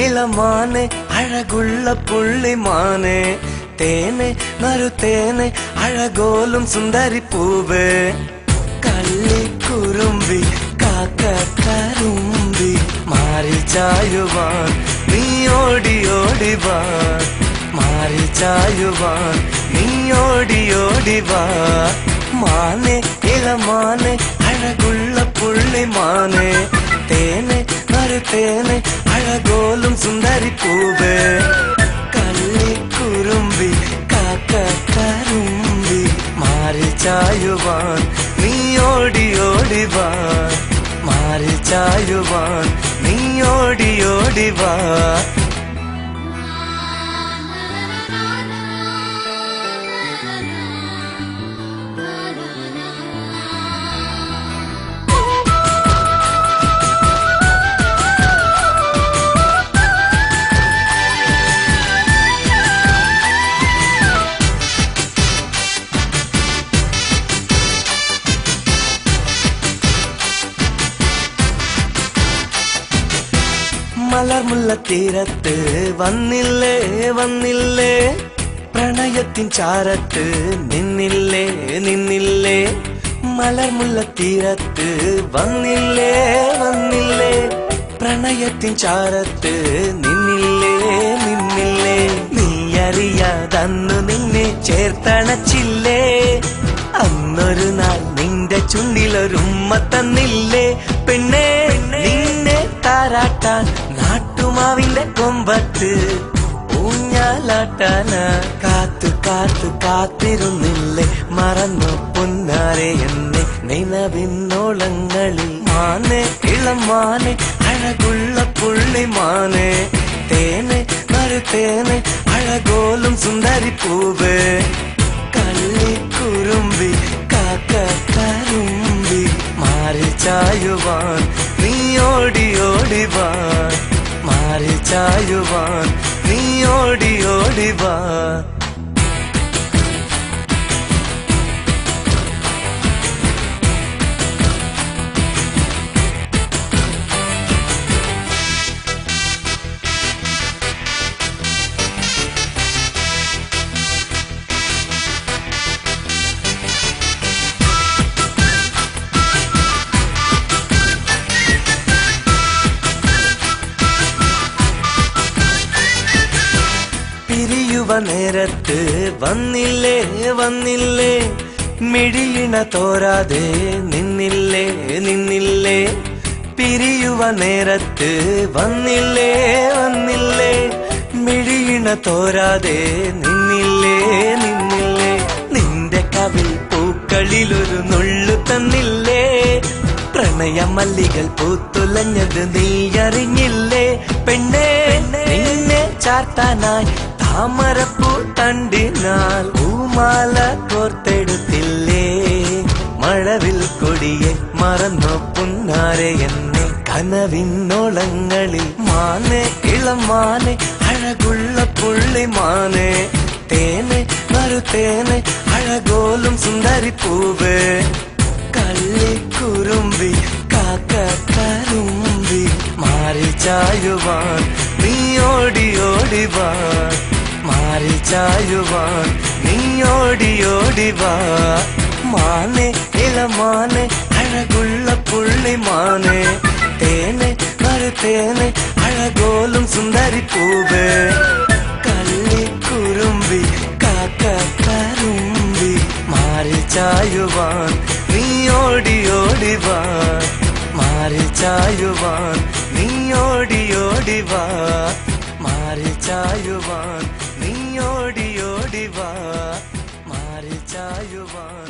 ഇളമാനെ അഴകുള്ള പുള്ളിമാനെ തേനെ നറുതേനെ അഴകോലും സുന്ദരി പൂവേ കള്ളിക്കുറുമ്പി കാക്ക കറുമ്പി മാറിൽ ചായുവാൻ നീ ഓടി ഓടി വാ മാറിൽ ചായുവാൻ നീ ഓടി ഓടി വാ മാനെ ഇളമാനെ അഴകുള്ള പുള്ളിമാനെ തേനെ നറുതേനെ അഴകോലും സുന്ദരി പൂവേ കള്ളിക്കുറുമ്പി കാക്ക കറുമ്പി മാറിൽ ചായുവാൻ നീ ഓടി ഓടി വാ മാറിൽ ചായുവാൻ നീ ഓടി ഓടി വാ മലർമുല്ല തീരത്ത് വന്നില്ലേ വന്നില്ലേ പ്രണയത്തിൻ ചാരത്ത് നിന്നില്ലേ നിന്നില്ലേ മലർമുല്ല തീരത്ത് വന്നില്ലേ വന്നില്ലേ പ്രണയത്തിൻ ചാരത്ത് നിന്നില്ലേ നിന്നില്ലേ നീ അറിയാതന്നു നിന്നെ ചേർത്തണച്ചില്ലേ അന്നൊരു നാൾ നിന്റെ ചുണ്ടിലൊരുമ്മ തന്നില്ലേ പെണ്ണേ നിന്നെ താരാട്ടാൻ നാട്ടുമാവിന്റെ കൊമ്പത്ത് ഊഞ്ഞാലാട്ടാന കാത്തു കാത്തു കാത്തിരുന്നില്ലേ മറന്നു പൊന്നാരെ എന്നെ നിലവിന്നോളങ്ങളിൽ മാനെ ഇളമാനെ അഴകുള്ള പുള്ളിമാനെ തേനെ നറുതേനെ അഴകോലും സുന്ദരി പൂവേ കള്ളിക്കുറുമ്പി കാക്ക കറുമ്പി മാറിൽ ചായുവാൻ നീ ഓടി ഓടി വാ മാറിൽ ചായുവാൻ നീ ഓടി ഓടി വാ നേരത്ത് വന്നില്ലേ വന്നില്ലേ മിഴിയിണ തോരാതെ നിന്നില്ലേ നിന്നില്ലേ പിരിയുവ നേരത്ത് വന്നില്ലേ വന്നില്ലേ മിഴിയിണ തോരാതെ നിന്നില്ലേ നിന്നില്ലേ നിന്റെ കവിൾ പൂക്കളിലൊരു നുള്ളു തന്നില്ലേ പ്രണയ മല്ലികൾ പൂത്തുലഞ്ഞത് നീ അറിഞ്ഞില്ലേ പെണ്ണേ നിന്നെ ചാർത്താനായി താമരപ്പൂ തണ്ടിനാൽ പൂമാല കോർത്തെടുത്തില്ലേ മഴവിൽ കൊടിയെ മറന്നു പുന്നാരെ എന്നെ കനവിന്നോളങ്ങളിൽ മാനെ ഇളമാനെ അഴകുള്ള പുള്ളിമാനെ തേനെ നറുതേനെ അഴകോലും സുന്ദരി പൂവേ കള്ളിക്കുറുമ്പി കാക്ക കറുമ്പി മാറിൽ ചായുവാൻ നീ ഓടി ഓടി വാ മാറിൽ ചായുവാൻ നീ ഓടി ഓടി വാ മാനെ ഇളമാനെ അഴകുള്ള പുള്ളിമാനെ തേനെ നറുതേനെ അഴകോലും സുന്ദരി പൂവേ കള്ളിക്കുറുമ്പി കാക്ക കറുമ്പി മാറിൽ ചായുവാൻ നീ ഓടി ഓടി വാ മാറിൽ ചായുവാൻ നീ ഓടി ഓടി വാ മാറിൽ ചായുവാൻ നീ ഓടി ഓടി വാ മാറിൽ ചായുവാൻ